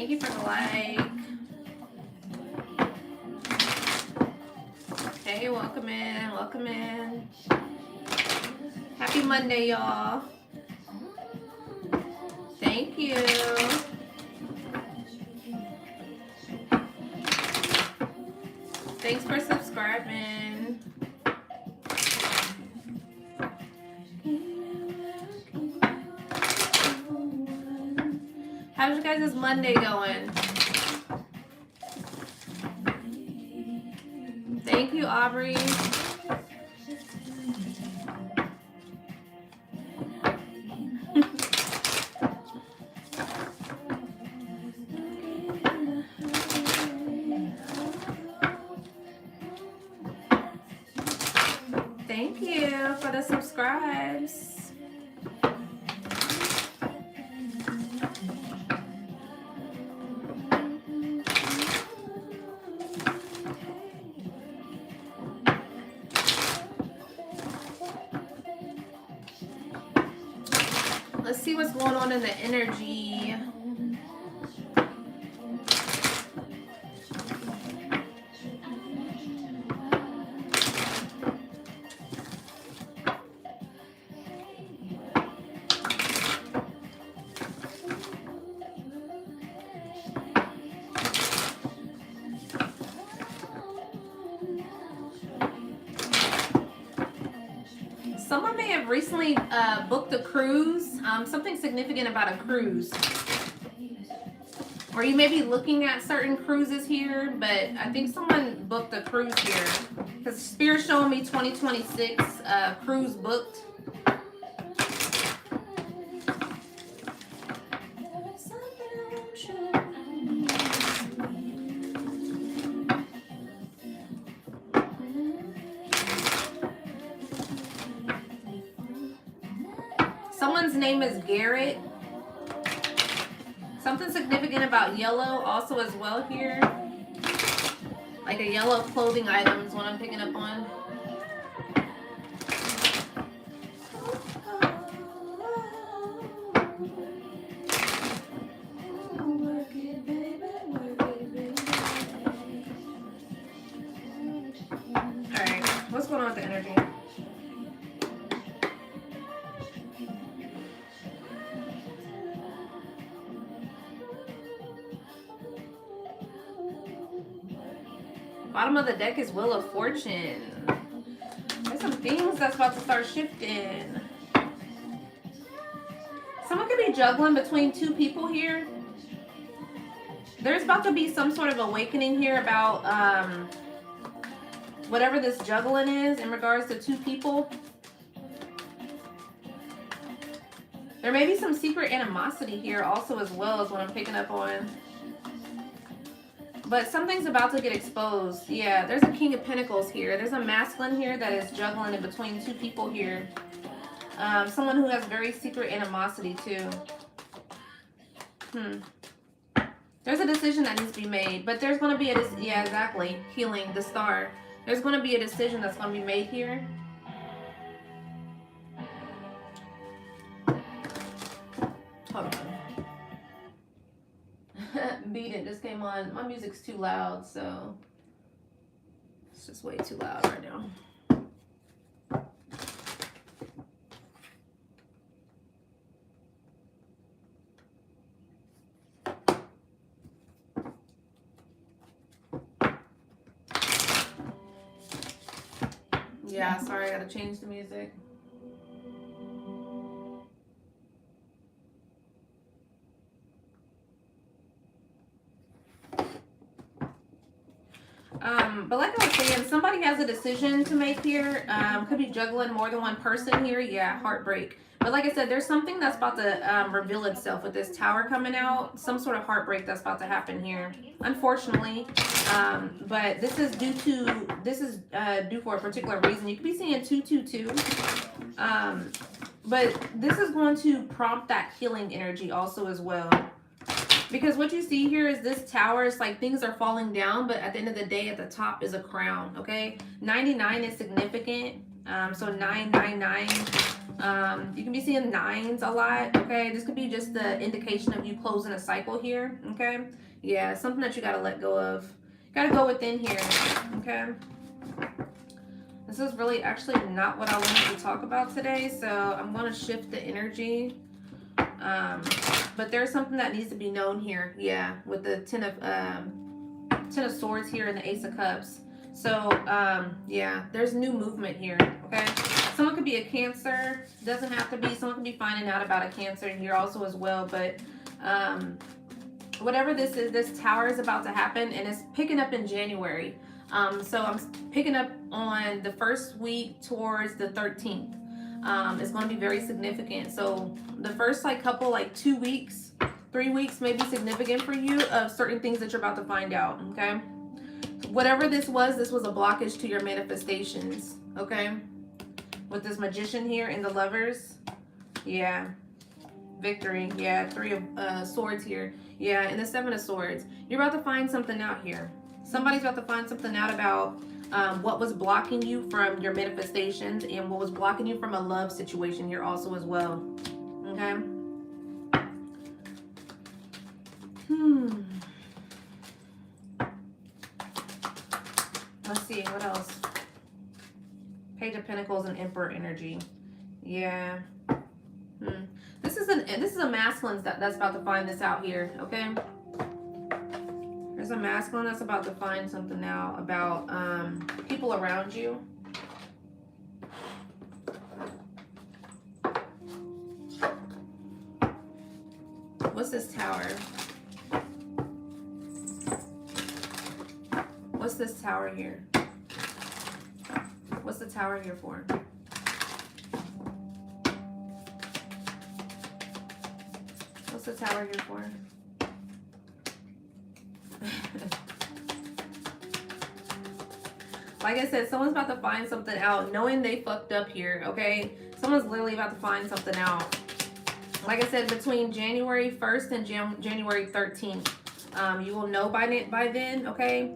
Thank you for the like. Hey, welcome in. Welcome in. Happy Monday, y'all. Thank you. Thanks for subscribing. How's you guys' Monday going? Thank you, Aubrey. Thank you for the subscribes. Let's see what's going on in the energy. Someone may have recently booked a cruise, something significant about a cruise. Or you may be looking at certain cruises here, but I think someone booked a cruise here. Because Spirit's showing me 2026 cruise booked. Someone's name is Garrett. Something significant about yellow also as well here. Like a yellow clothing item is what I'm picking up on. Alright, what's going on with the energy? Bottom of the deck is Wheel of Fortune. There's some things that's about to start shifting. Someone could be juggling between two people here. There's about to be some sort of awakening here about whatever this juggling is in regards to two people. There may be some secret animosity here also as well as what I'm picking up on. But something's about to get exposed. Yeah, there's a King of Pentacles here. There's a masculine here that is juggling in between two people here. Someone who has very secret animosity too. There's a decision that needs to be made. But there's going to be a... Yeah, exactly. Healing, the star. There's going to be a decision that's going to be made here. Hold on. Beat It just came on. My music's too loud, so it's just way too loud right now. Yeah, sorry, I gotta change the music. But like I was saying, somebody has a decision to make here. Could be juggling more than one person here. Yeah, heartbreak. But like I said, there's something that's about to reveal itself with this tower coming out. Some sort of heartbreak that's about to happen here, unfortunately. But this is due for a particular reason. You could be seeing 222. But this is going to prompt that healing energy also as well. Because what you see here is this tower, it's like things are falling down, but at the end of the day, at the top is a crown, okay? 99 is significant. So 999 You can be seeing nines a lot, okay? This could be just the indication of you closing a cycle here, okay? Yeah, something that you gotta let go of. You gotta go within here, okay? This is really actually not what I wanted to talk about today, so I'm gonna shift the energy. But there's something that needs to be known here, yeah, with the Ten of Swords here and the Ace of Cups. So, yeah, there's new movement here, okay? Someone could be a Cancer. Doesn't have to be. Someone could be finding out about a Cancer here also as well. But whatever this is, this tower is about to happen, and it's picking up in January. So I'm picking up on the first week towards the 13th. It's going to be very significant. So the first couple 2 weeks, 3 weeks may be significant for you of certain things that you're about to find out, okay? Whatever this was a blockage to your manifestations, okay? With this Magician here and the Lovers, yeah. Victory, yeah. Three of Swords here, yeah, and the Seven of Swords. You're about to find something out here. Somebody's about to find something out about what was blocking you from your manifestations and what was blocking you from a love situation here also as well, okay? Let's see, what else? Page of Pentacles and Emperor energy. Yeah. This is a masculine that's about to find this out here, okay? There's a masculine that's about to find something out about people around you. What's this Tower? What's this Tower here? What's the Tower here for? What's the Tower here for? Like I said, someone's about to find something out, knowing they fucked up here, okay? Someone's literally about to find something out. Like I said, between January 1st and January 13th, you will know by then, okay?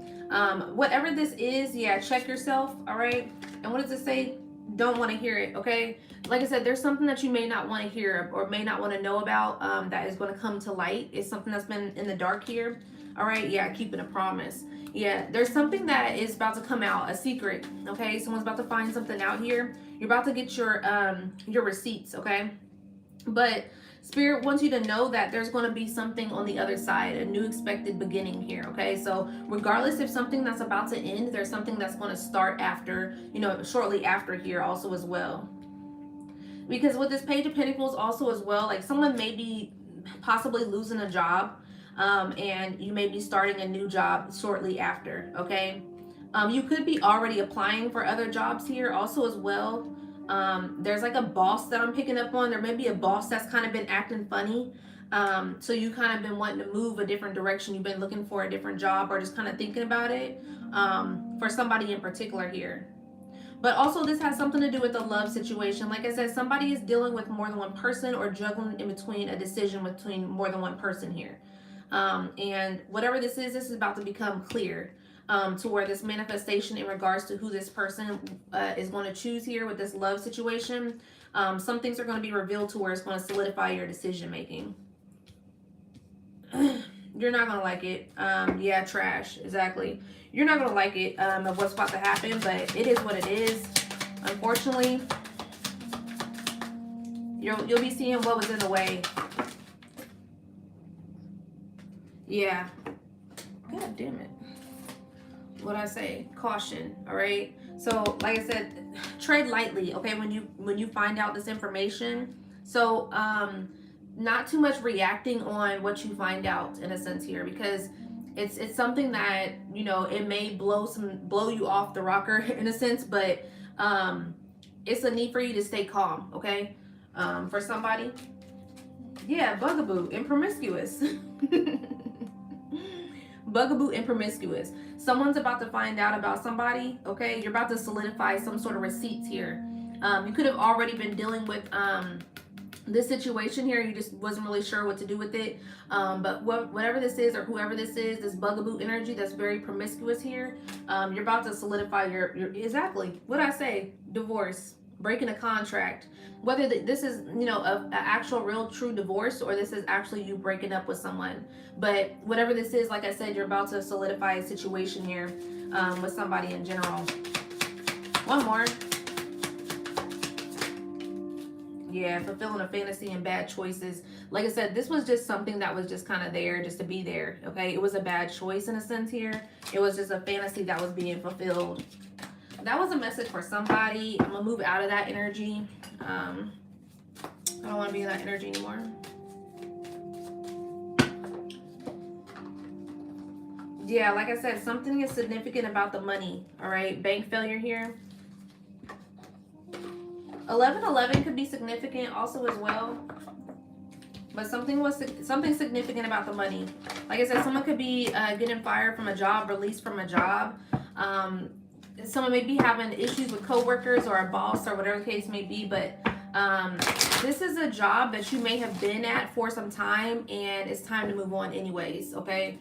Whatever this is, yeah, check yourself, all right? And what does it say? Don't want to hear it, okay? Like I said, there's something that you may not want to hear or may not want to know about that is going to come to light. It's something that's been in the dark here, all right? Yeah, keeping a promise. Yeah, there's something that is about to come out, a secret, okay? Someone's about to find something out here. You're about to get your receipts, okay? But Spirit wants you to know that there's going to be something on the other side, a new expected beginning here, okay? So regardless if something that's about to end, there's something that's going to start after, shortly after here also as well. Because with this Page of Pentacles also as well, someone may be possibly losing a job, and you may be starting a new job shortly after, okay? You could be already applying for other jobs here also as well. There's a boss that I'm picking up on. There may be a boss that's kind of been acting funny. So you kind of been wanting to move a different direction. You've been looking for a different job or just kind of thinking about it, for somebody in particular here. But also this has something to do with the love situation. Like I said, somebody is dealing with more than one person or juggling in between a decision between more than one person here. And whatever this is about to become clear. To where this manifestation in regards to who this person is going to choose here with this love situation, some things are going to be revealed to where it's going to solidify your decision making. You're not going to like it. Yeah, trash, exactly. You're not going to like it of what's about to happen, but it is what it is. Unfortunately, you'll be seeing what was in the way. Yeah. God damn it. What I say, caution, all right? So like I said, tread lightly, okay, when you find out this information. So not too much reacting on what you find out in a sense here, because it's something that it may blow you off the rocker in a sense, but it's a need for you to stay calm, okay? For somebody, yeah, bugaboo and promiscuous. Bugaboo and promiscuous. Someone's about to find out about somebody, okay? You're about to solidify some sort of receipts here. You could have already been dealing with this situation here. You just wasn't really sure what to do with it. But whatever this is or whoever this is, this bugaboo energy that's very promiscuous here, you're about to solidify your exactly what I say, divorce. breaking a contract. Whether this is, you know, a actual real true divorce, or this is actually you breaking up with someone. But whatever this is, like I said, you're about to solidify a situation here with somebody in general. One more. Yeah, fulfilling a fantasy and bad choices. Like I said, this was just something that was just kind of there just to be there. Okay, it was a bad choice in a sense here. It was just a fantasy that was being fulfilled. That was a message for somebody. I'm gonna move out of that energy. I don't want to be in that energy anymore. Yeah, like I said, something is significant about the money. All right, bank failure here. 1111 could be significant also as well. But something significant about the money. Like I said, someone could be getting fired from a job, released from a job. Someone may be having issues with coworkers or a boss or whatever the case may be. But this is a job that you may have been at for some time, and it's time to move on anyways, okay?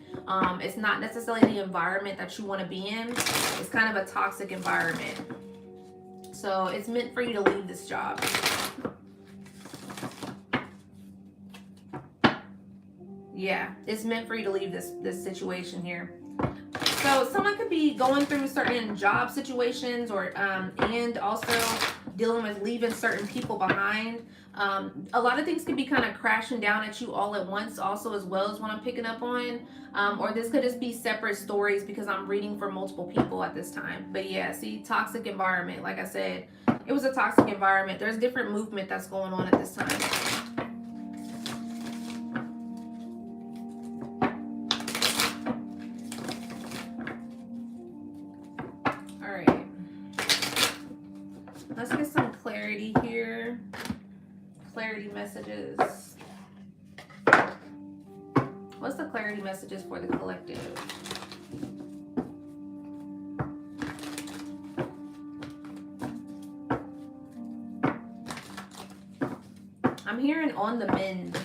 It's not necessarily the environment that you want to be in. It's kind of a toxic environment. So it's meant for you to leave this job. Yeah, it's meant for you to leave this situation here. So someone could be going through certain job situations, or and also dealing with leaving certain people behind. A lot of things could be kind of crashing down at you all at once also, as well as what I'm picking up on. Or this could just be separate stories because I'm reading for multiple people at this time. But yeah, see, toxic environment. Like I said, it was a toxic environment. There's different movement that's going on at this time. All right. Let's get some clarity here. Clarity messages. What's the clarity messages for the collective? I'm hearing on the mend.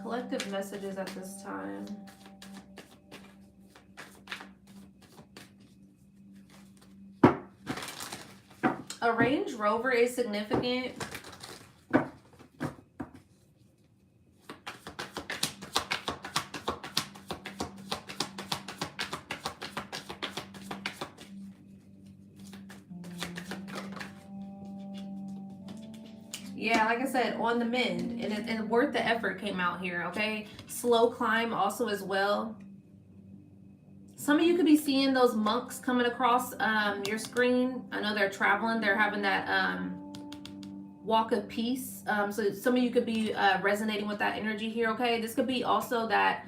Collective messages at this time. A Range Rover is significant. Yeah, like I said, on the mend, and worth the effort came out here, okay? Slow climb also as well. Some of you could be seeing those monks coming across your screen. I know they're traveling. They're having that walk of peace. So some of you could be resonating with that energy here, okay? This could be also that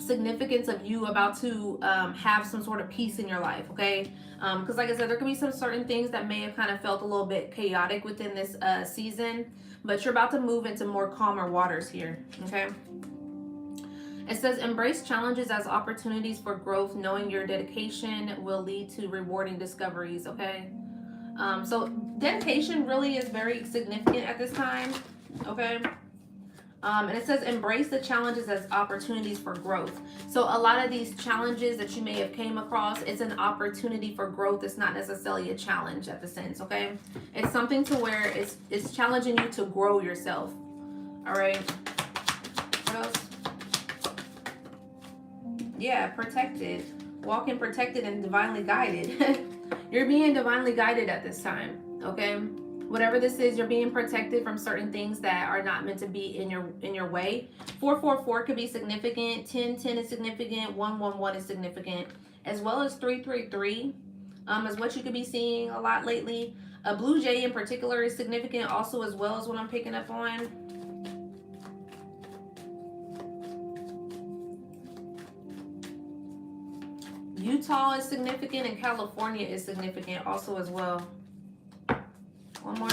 significance of you about to have some sort of peace in your life, okay? Because like I said, there could be some certain things that may have kind of felt a little bit chaotic within this season, but you're about to move into more calmer waters here, okay? It says, embrace challenges as opportunities for growth, knowing your dedication will lead to rewarding discoveries, okay? So dedication really is very significant at this time, okay? And it says, embrace the challenges as opportunities for growth. So a lot of these challenges that you may have came across, it's an opportunity for growth. It's not necessarily a challenge at the sense, okay? It's something to where it's challenging you to grow yourself, all right? What else? Yeah, protected. Walking protected and divinely guided. You're being divinely guided at this time, okay? Whatever this is, you're being protected from certain things that are not meant to be in your way. 444 could be significant. 1010 is significant. 111 is significant, as well as 333 is what you could be seeing a lot lately. A blue jay in particular is significant also, as well as what I'm picking up on. Utah is significant, and California is significant also as well. One more.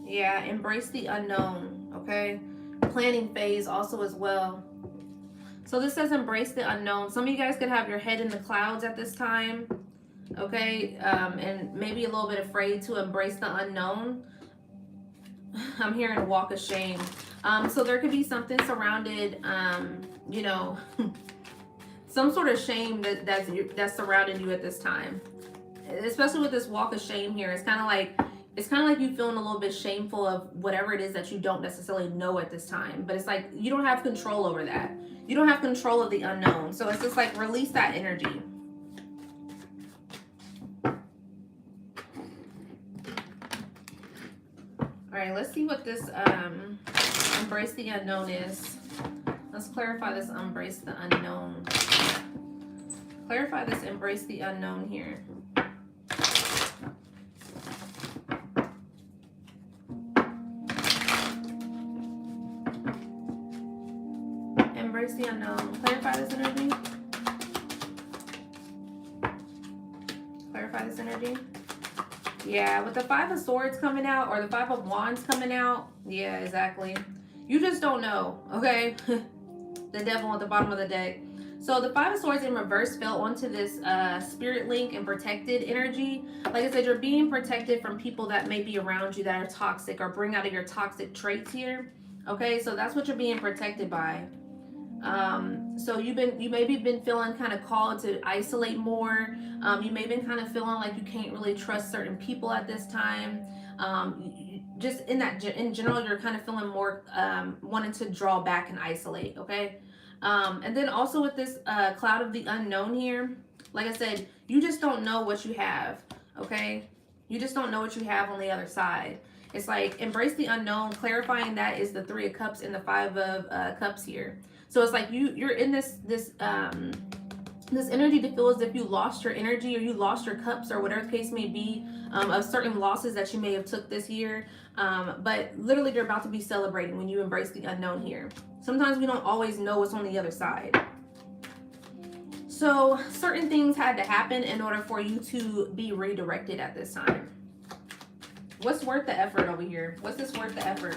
Yeah, embrace the unknown, okay? Planning phase also as well. So this says embrace the unknown. Some of you guys could have your head in the clouds at this time, okay? And maybe a little bit afraid to embrace the unknown. I'm hearing a walk of shame. So there could be something surrounded, you know, some sort of shame that's surrounding you at this time. Especially with this walk of shame here, it's kind of like you feeling a little bit shameful of whatever it is that you don't necessarily know at this time. But it's like you don't have control over that. You don't have control of the unknown. So it's just like release that energy. All right, let's see what this embrace the unknown is. Let's clarify this embrace the unknown. Clarify this embrace the unknown here. Embrace the unknown. Clarify this energy. Clarify this energy. Yeah, with the Five of Swords coming out or the Five of Wands coming out. Yeah, exactly. You just don't know, okay? The devil at the bottom of the deck. So the Five of Swords in reverse fell onto this spirit link and protected energy. Like I said, you're being protected from people that may be around you that are toxic or bring out of your toxic traits here. Okay, so that's what you're being protected by. So you maybe been feeling kind of called to isolate more. You may have been kind of feeling like you can't really trust certain people at this time. Just in general, you're kind of feeling more wanting to draw back and isolate. Okay. And then also with this cloud of the unknown here, like I said, you just don't know what you have. Okay. You just don't know what you have on the other side. It's like embrace the unknown. Clarifying that is the Three of Cups and the Five of Cups here. So it's like you're in this energy to feel as if you lost your energy or you lost your cups or whatever the case may be, of certain losses that you may have took this year. But literally you're about to be celebrating when you embrace the unknown here. Sometimes we don't always know what's on the other side. So certain things had to happen in order for you to be redirected at this time. What's worth the effort over here? What's this worth the effort?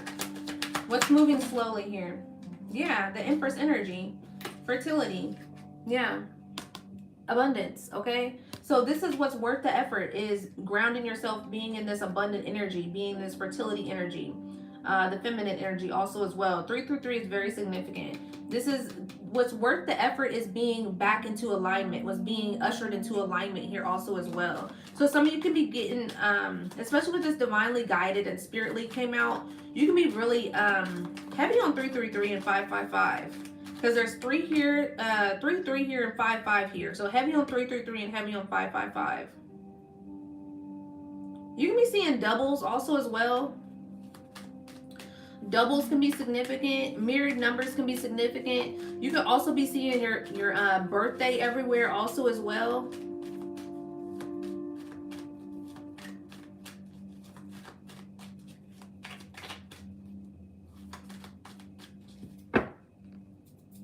What's moving slowly here? Yeah, the Empress energy, fertility, yeah, abundance, okay? So this is what's worth the effort, is grounding yourself, being in this abundant energy, being this fertility energy, the feminine energy also as well. 3 through 3 is very significant. This is what's worth the effort, is being back into alignment, was being ushered into alignment here also as well. So some of you can be getting, especially with this divinely guided and spirit lead came out, you can be really heavy on 333 and 555. Because there's 3 here, 3 here, and 5 here. So heavy on 333 and heavy on 555. You can be seeing doubles also as well. Doubles can be significant. Mirrored numbers can be significant. You could also be seeing your birthday everywhere also as well.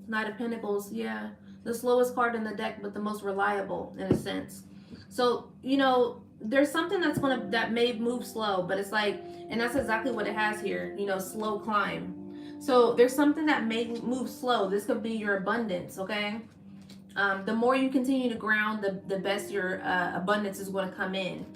Knight of Pentacles, yeah. The slowest card in the deck, but the most reliable in a sense. So, you know, there's something that may move slow, but it's like, and that's exactly what it has here, you know, slow climb. So there's something that may move slow. This could be your abundance, okay? The more you continue to ground, the best your abundance is going to come in.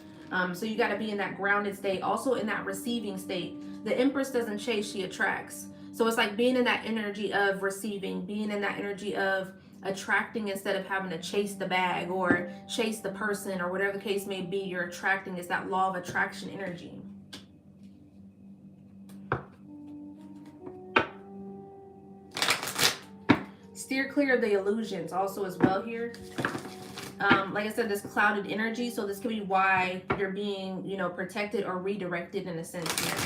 So you got to be in that grounded state, also in that receiving state. The Empress doesn't chase, she attracts. So it's like being in that energy of receiving, being in that energy of attracting instead of having to chase the bag or chase the person or whatever the case may be. You're attracting. Is that law of attraction energy. Steer clear of the illusions also as well here. Like I said, this clouded energy, so this could be why you're being, you know, protected or redirected in a sense here.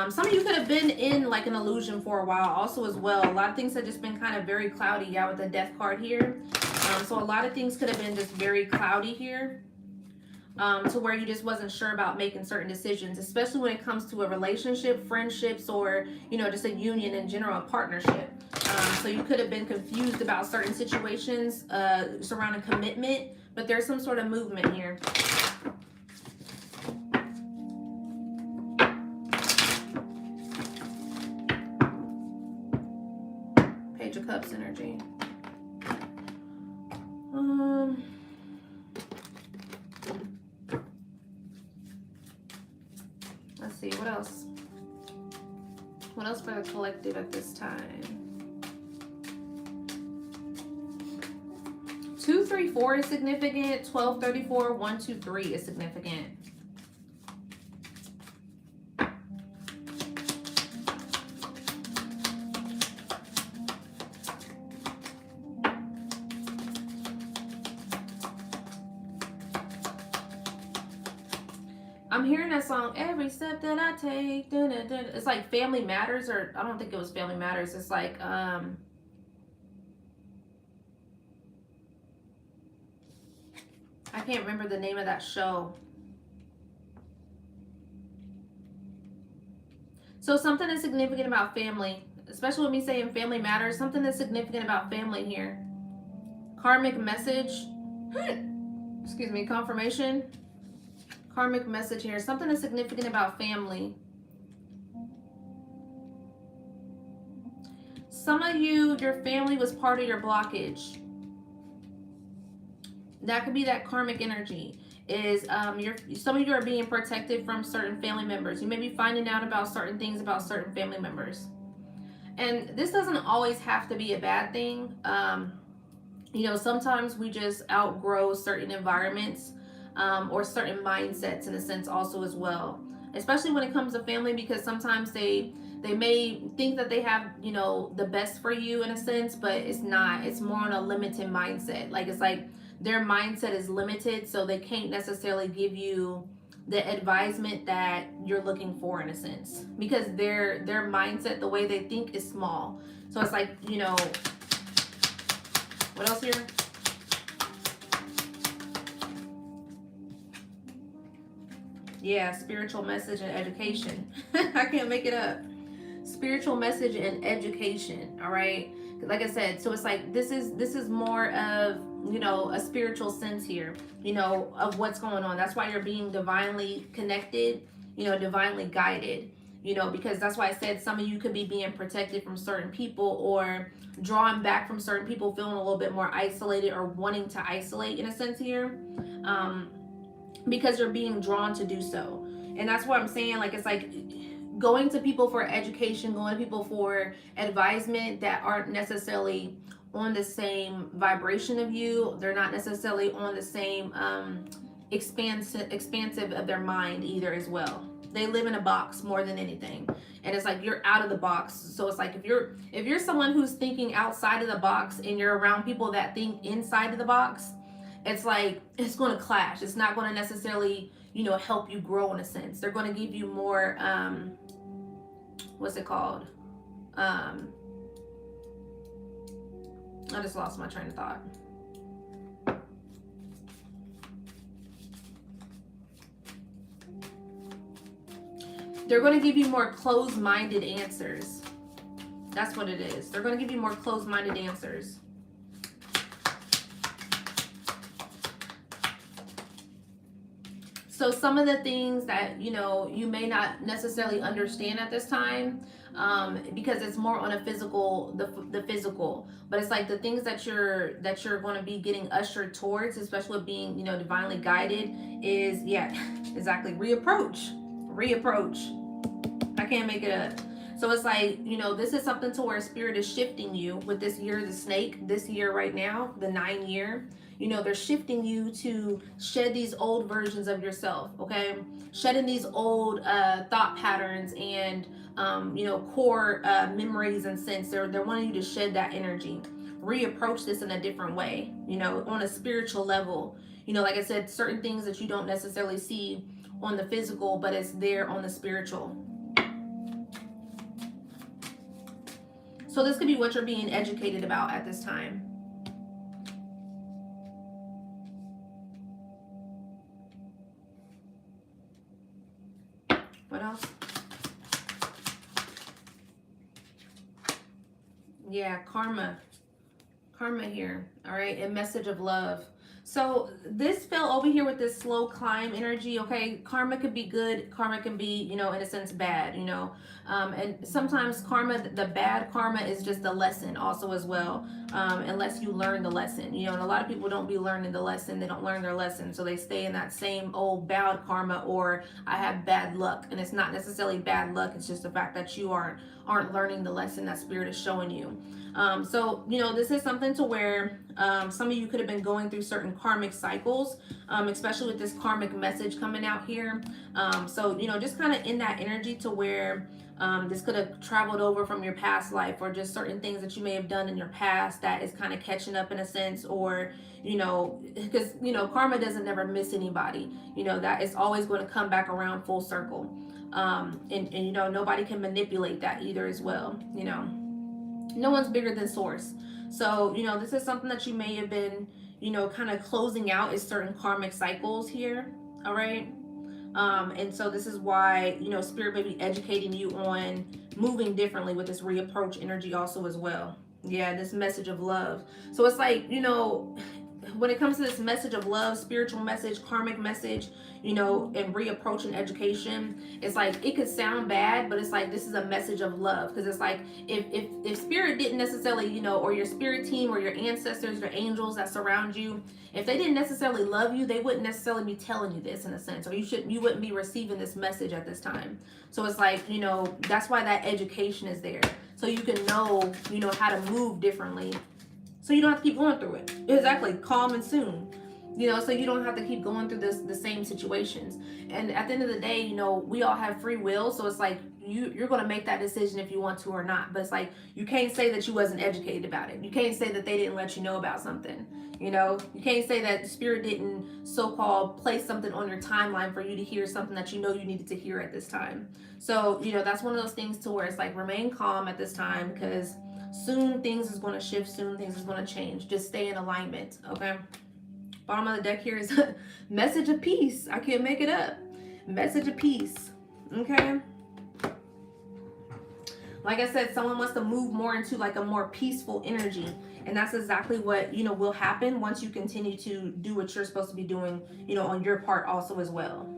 Some of you could have been in like an illusion for a while also as well. A lot of things have just been kind of very cloudy, yeah, with the Death card here. So a lot of things could have been just very cloudy here, to where you just wasn't sure about making certain decisions, especially when it comes to a relationship, friendships, or, you know, just a union in general, a partnership. So you could have been confused about certain situations surrounding commitment, but there's some sort of movement here. Page of Cups energy. Let's see, what else? else for the collective at this time? 234 is significant. 1234, 123 is significant. I'm hearing that song, every step that I take. Dun, dun, dun. It's like Family Matters, or I don't think it was Family Matters. It's like, I can't remember the name of that show. So something is significant about family, especially with me saying Family Matters, something that's significant about family here. Karmic message. Excuse me, confirmation. Karmic message here. Something is significant about family. Some of you, your family was part of your blockage. That could be that karmic energy. Is some of you are being protected from certain family members. You may be finding out about certain things about certain family members. And this doesn't always have to be a bad thing. You know, sometimes we just outgrow certain environments. Or certain mindsets in a sense also as well, especially when it comes to family, because sometimes they may think that they have, you know, the best for you in a sense, but it's not. It's more on a limited mindset. Like, it's like their mindset is limited, so they can't necessarily give you the advisement that you're looking for in a sense, because their mindset, the way they think, is small. So it's like, you know, what else here? Yeah, spiritual message and education. I can't make it up. Spiritual message and education. All right. Like I said, so it's like this is more of, you know, a spiritual sense here, you know, of what's going on. That's why you're being divinely connected, you know, divinely guided, you know, because that's why I said some of you could be being protected from certain people, or drawn back from certain people, feeling a little bit more isolated, or wanting to isolate in a sense here. Because you're being drawn to do so. And that's what I'm saying. Like, it's like going to people for education, going to people for advisement that aren't necessarily on the same vibration of you. They're not necessarily on the same expansive of their mind either as well. They live in a box more than anything. And it's like you're out of the box. So it's like if you're someone who's thinking outside of the box and you're around people that think inside of the box, it's like it's going to clash. It's not going to necessarily, you know, help you grow in a sense. They're going to give you more what's it called? I just lost my train of thought. They're going to give you more closed-minded answers. That's what it is. They're going to give you more closed-minded answers. So some of the things that, you know, you may not necessarily understand at this time, because it's more on a physical, the physical, but it's like the things that you're going to be getting ushered towards, especially with being, you know, divinely guided, is, yeah, exactly, reapproach. I can't make it up. So it's like, you know, this is something to where spirit is shifting you with this year of the snake, this year right now, the 9 year. You know, they're shifting you to shed these old versions of yourself, okay? Shedding these old thought patterns and, you know, core memories and sense. They're wanting you to shed that energy. Reapproach this in a different way, you know, on a spiritual level. You know, like I said, certain things that you don't necessarily see on the physical, but it's there on the spiritual. So this could be what you're being educated about at this time. What else? Yeah, karma here. All right, a message of love. So this fell over here with this slow climb energy. Okay, karma could be good, karma can be, in a sense, bad. And sometimes karma, the bad karma, is just a lesson also as well. Unless you learn the lesson, and a lot of people don't be learning the lesson. They don't learn their lesson, so they stay in that same old bad karma, or I have bad luck, and it's not necessarily bad luck. It's just the fact that you aren't learning the lesson that spirit is showing you. So this is something to where some of you could have been going through certain karmic cycles, especially with this karmic message coming out here. So just kind of in that energy to where this could have traveled over from your past life, or just certain things that you may have done in your past that is kind of catching up in a sense, or because karma doesn't never miss anybody. That is always going to come back around full circle. And nobody can manipulate that either as well. No one's bigger than source. So this is something that you may have been kind of closing out, is certain karmic cycles here. All right. And so this is why spirit may be educating you on moving differently with this reapproach energy also as well. Yeah, this message of love. So it's like when it comes to this message of love, spiritual message, karmic message, and reapproach and education, it's like it could sound bad, but it's like this is a message of love. Because it's like if spirit didn't necessarily, or your spirit team or your ancestors, your angels that surround you, if they didn't necessarily love you, they wouldn't necessarily be telling you this in a sense, or you wouldn't be receiving this message at this time. So it's like, that's why that education is there. So you can know how to move differently. So you don't have to keep going through it. Exactly. Calm and soon. So you don't have to keep going through the same situations. And at the end of the day, we all have free will. So it's like you're going to make that decision if you want to or not. But it's like you can't say that you wasn't educated about it. You can't say that they didn't let you know about something. You can't say that the spirit didn't so-called place something on your timeline for you to hear something that you needed to hear at this time. So, that's one of those things to where it's like remain calm at this time, because soon things is going to shift. Soon things is going to change. Just stay in alignment. Okay. Bottom of the deck here is a message of peace. I can't make it up. Message of peace. Okay. Like I said, someone wants to move more into like a more peaceful energy. And that's exactly what, will happen once you continue to do what you're supposed to be doing, on your part also as well.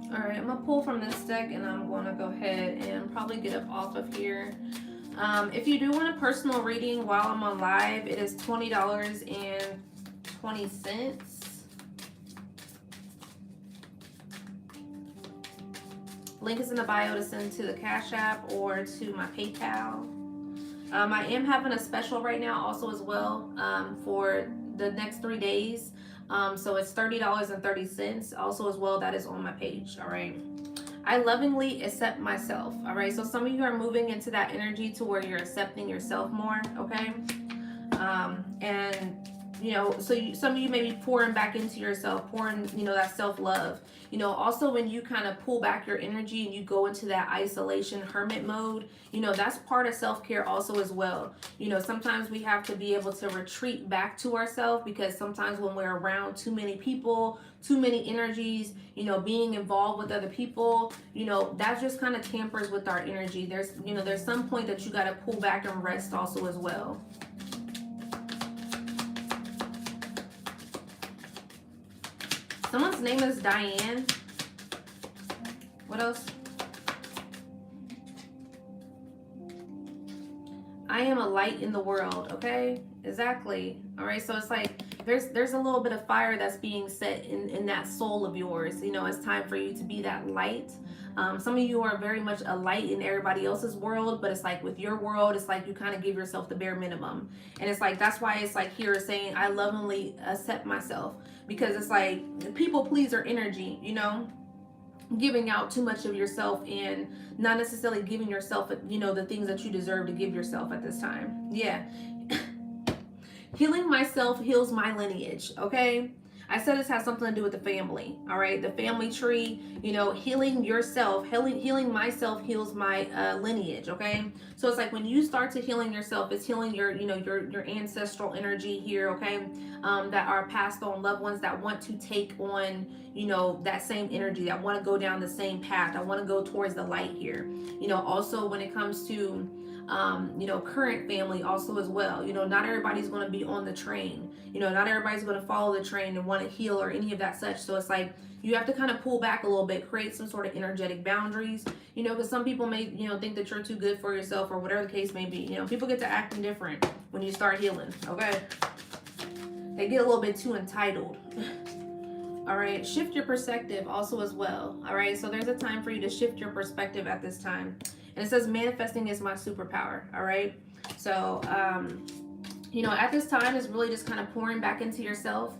Alright, I'm going to pull from this deck, and I'm going to go ahead and probably get up off of here. If you do want a personal reading while I'm on live, it is $20.20. Link is in the bio to send to the Cash App or to my PayPal. I am having a special right now also as well for the next 3 days. So it's $30.30 also as well. That is on my page. All right. I lovingly accept myself. All right. So some of you are moving into that energy to where you're accepting yourself more. Okay. And so some of you may be pouring back into yourself, pouring, that self-love. Also when you kind of pull back your energy and you go into that isolation hermit mode, that's part of self-care also as well. Sometimes we have to be able to retreat back to ourselves, because sometimes when we're around too many people, too many energies, being involved with other people, that just kind of tampers with our energy. There's some point that you got to pull back and rest also as well. Someone's name is Diane. What else? I am a light in the world. Okay, exactly. All right, so it's like there's a little bit of fire that's being set in that soul of yours. It's time for you to be that light. Some of you are very much a light in everybody else's world, but it's like with your world, it's like you kind of give yourself the bare minimum. And it's like, that's why it's like here is saying, I lovingly accept myself, because it's like people pleaser energy, giving out too much of yourself and not necessarily giving yourself, the things that you deserve to give yourself at this time. Yeah. Healing myself heals my lineage. Okay. I said this has something to do with the family. All right, the family tree. You know, healing yourself, healing myself heals my lineage. Okay, so it's like when you start to healing yourself, it's healing your, you know, your ancestral energy here. Okay, that are passed on, loved ones that want to take on, you know, that same energy, that want to go down the same path. I want to go towards the light here. You know, also when it comes to you know, current family also as well. You know, not everybody's going to be on the train. You know, not everybody's going to follow the train and want to heal or any of that such. So it's like you have to kind of pull back a little bit, create some sort of energetic boundaries. You know, because some people may, you know, think that you're too good for yourself or whatever the case may be. You know, people get to acting different when you start healing. Okay, they get a little bit too entitled. All right, shift your perspective also as well. All right, so there's a time for you to shift your perspective at this time. And it says manifesting is my superpower. All right, so you know, at this time is really just kind of pouring back into yourself,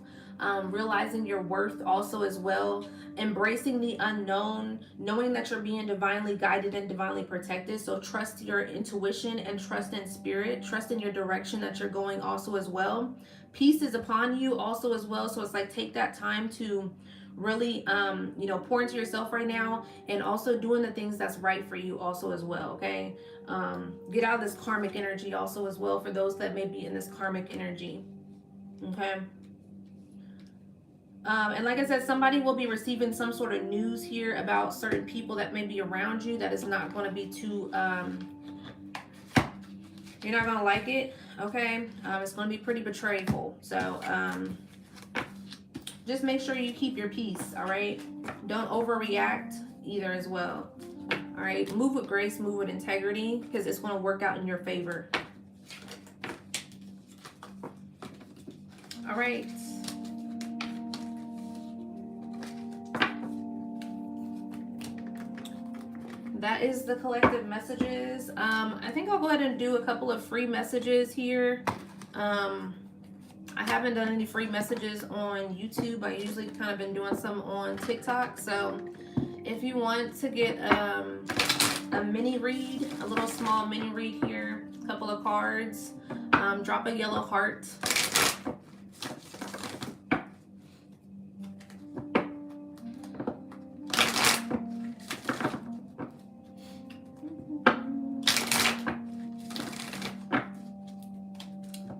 realizing your worth also as well, embracing the unknown, knowing that you're being divinely guided and divinely protected. So trust your intuition and trust in spirit, trust in your direction that you're going also as well. Peace is upon you also as well. So it's like take that time to really you know, pour into yourself right now, and also doing the things that's right for you also as well. Okay, get out of this karmic energy also as well, for those that may be in this karmic energy. Okay, and like I said, somebody will be receiving some sort of news here about certain people that may be around you that is not going to be too you're not going to like it. Okay, it's going to be pretty betrayful. So just make sure you keep your peace. All right, don't overreact either as well. All right, move with grace, move with integrity, because it's going to work out in your favor. All right. That is the collective messages. I think I'll go ahead and do a couple of free messages here. I haven't done any free messages on YouTube. I usually kind of been doing some on TikTok. So if you want to get a mini read, a little small mini read here, a couple of cards, drop a yellow heart.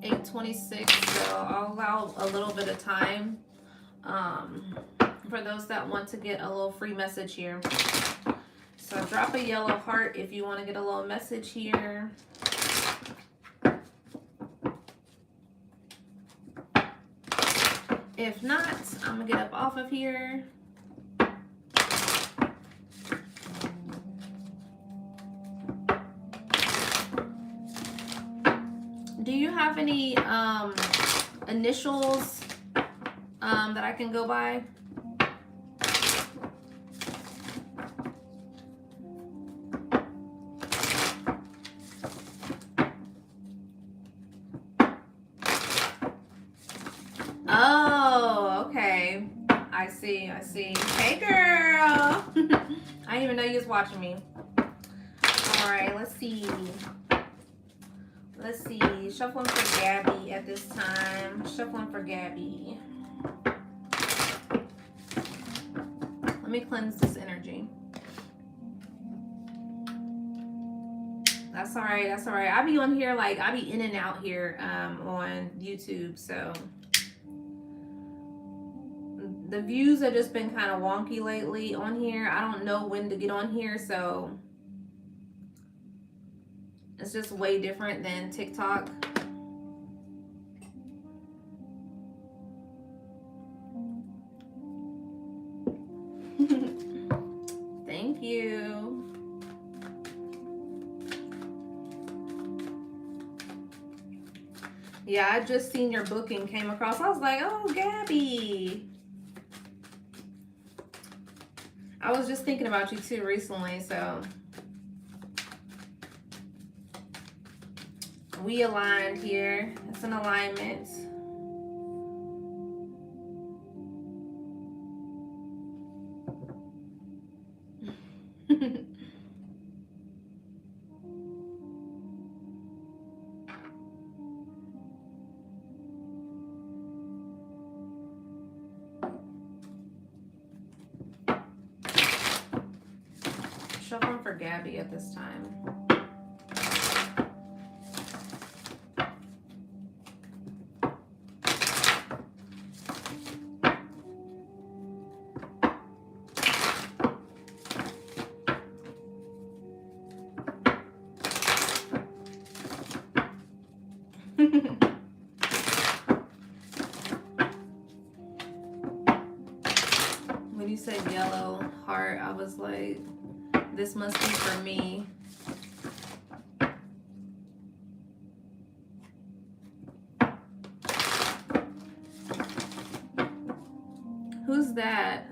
8:26, so I'll allow a little bit of time for those that want to get a little free message here. So drop a yellow heart if you want to get a little message here. If not, I'm gonna get up off of here. Do you have any initials that I can go by? Oh, okay. I see. Hey, girl. I didn't even know you was watching me. All right, let's see. Shuffling for Gabby at this time. Shuffling for Gabby. Let me cleanse this energy. That's all right. I be on here, like, I be in and out here on YouTube, so the views have just been kind of wonky lately on here. I don't know when to get on here, so it's just way different than TikTok. Thank you. Yeah, I just seen your booking came across. I was like, oh, Gabby. I was just thinking about you too recently, so we aligned here. It's an alignment. Shuffling for Gabby at this time. When you said yellow heart, I was like, this must be for me. Who's that?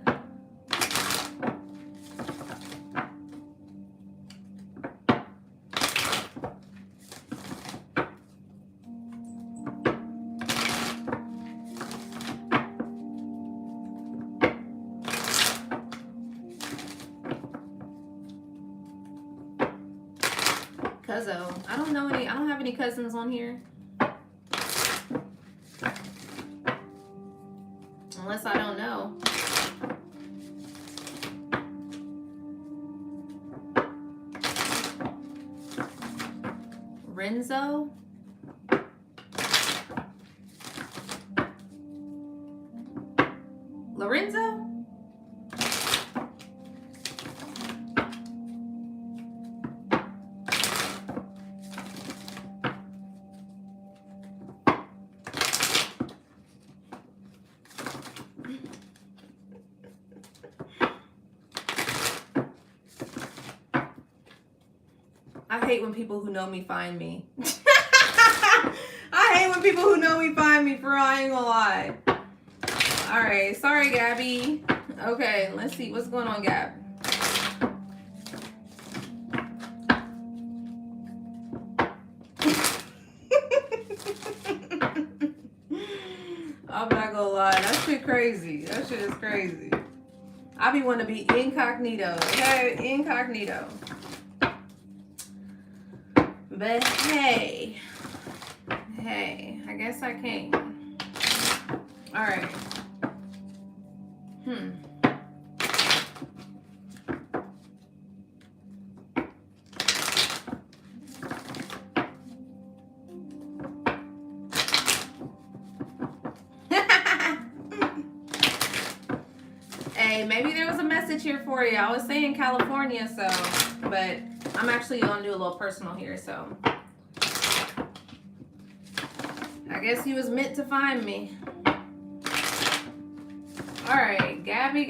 Cuzzo. I don't know any, I don't have any cousins on here. Unless I don't know. Renzo? Lorenzo? I hate when people who know me find me. I hate when people who know me find me, for real, I ain't gonna lie. Alright, sorry Gabby. Okay, let's see what's going on, Gab. I'm not gonna lie, that shit crazy. That shit is crazy. I be wanting to be incognito, okay? Incognito. But hey, I guess I can. All right. Hey, maybe there was a message here for you. I was saying California, so, but I'm actually gonna do a little personal here, so. I guess he was meant to find me. All right, Gabby.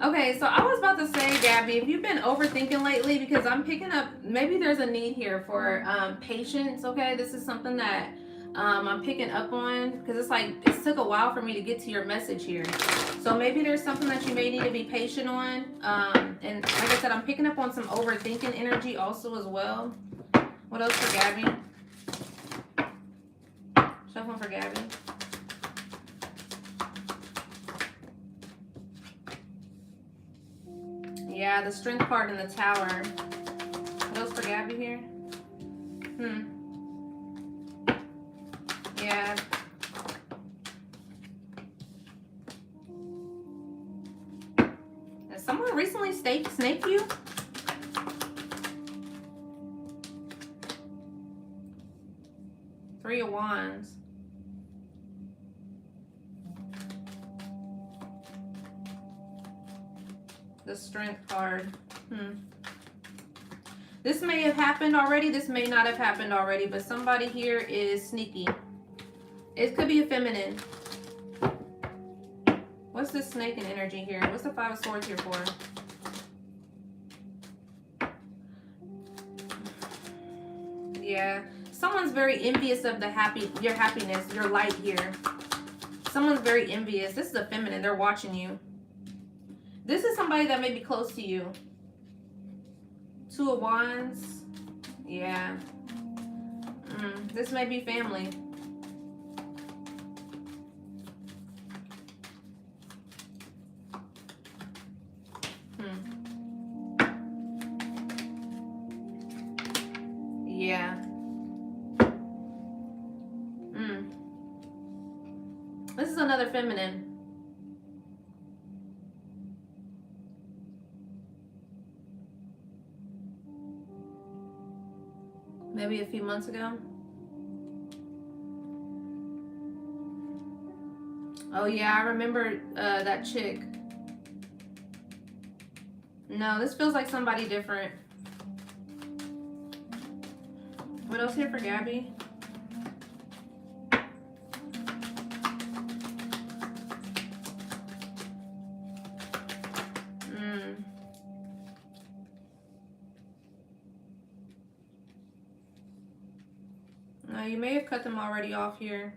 Okay, so I was about to say, Gabby, if you've been overthinking lately, because I'm picking up, maybe there's a need here for patience, okay? This is something that I'm picking up on, because it's like, it took a while for me to get to your message here. So maybe there's something that you may need to be patient on. And like I said, I'm picking up on some overthinking energy also as well. What else for Gabby? Shuffling for Gabby. Yeah, the strength card in the Tower. What else for Gabby here? Yeah. Has someone recently snaked you? Three of Wands. The Strength card. This may have happened already. This may not have happened already, but somebody here is sneaky. It could be a feminine. What's this snake in energy here? What's the Five of Swords here for? Yeah. Someone's very envious of your happiness, your light here. Someone's very envious. This is a feminine. They're watching you. This is somebody that may be close to you. Two of Wands. Yeah. This may be family. Yeah. This is another feminine. maybe a few months ago. Oh yeah, I remember that chick. No, this feels like somebody different. What else here for Gabby? No, you may have cut them already off here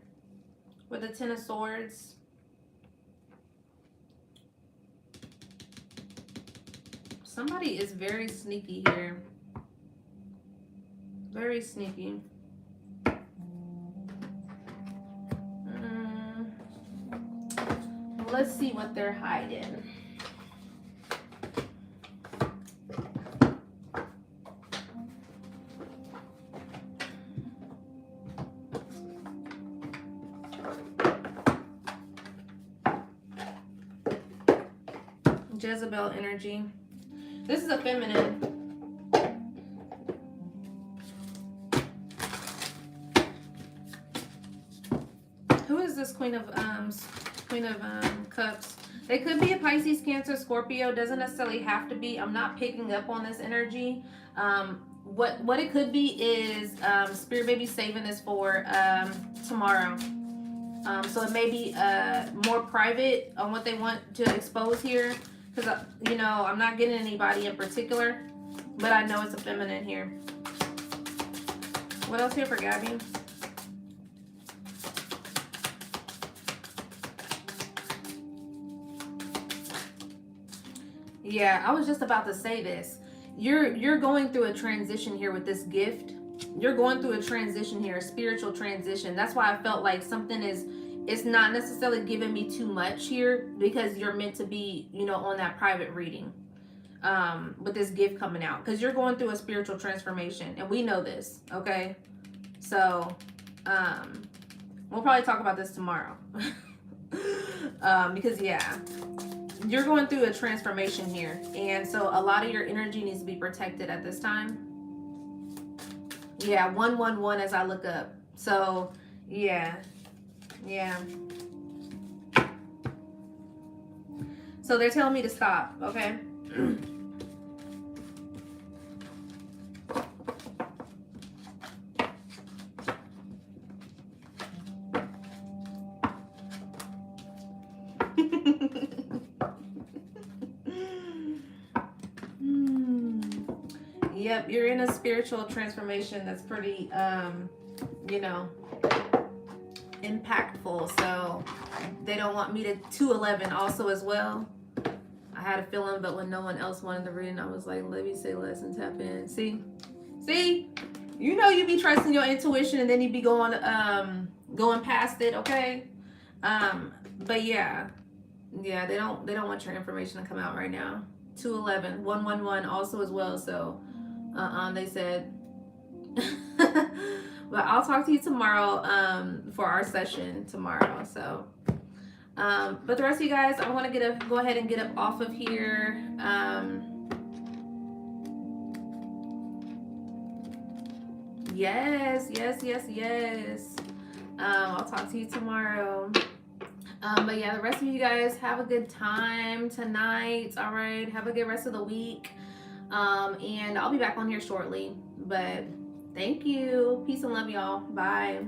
with the Ten of Swords. Somebody is very sneaky here. Very sneaky. Let's see what they're hiding. Jezebel energy. This is a feminine. Who is this Queen of Cups? They could be a Pisces, Cancer, Scorpio. Doesn't necessarily have to be. I'm not picking up on this energy. What it could be is Spirit Baby saving this for tomorrow. So it may be more private on what they want to expose here. Because, you know, I'm not getting anybody in particular, but I know it's a feminine here. What else here for Gabby? Yeah, I was just about to say this. You're going through a transition here with this gift. You're going through a transition here, a spiritual transition. That's why I felt like something is... It's not necessarily giving me too much here because you're meant to be, you know, on that private reading with this gift coming out because you're going through a spiritual transformation and we know this, okay? So we'll probably talk about this tomorrow because, yeah, you're going through a transformation here. And so a lot of your energy needs to be protected at this time. Yeah, 111 as I look up. So, yeah. Yeah. So they're telling me to stop, okay? Yep, you're in a spiritual transformation that's pretty, you know, impactful. So they don't want me to 211 also as well. I had a feeling, but when no one else wanted the reading, I was like, let me say less and tap in. See, you know, you be trusting your intuition and then you be going past it, okay? But yeah, they don't want your information to come out right now. 211, 111 also as well. So they said but I'll talk to you tomorrow for our session tomorrow. So but the rest of you guys, I want to go ahead and get up off of here. Yes. I'll talk to you tomorrow. But yeah, the rest of you guys have a good time tonight. All right, have a good rest of the week. And I'll be back on here shortly. But thank you. Peace and love, y'all. Bye.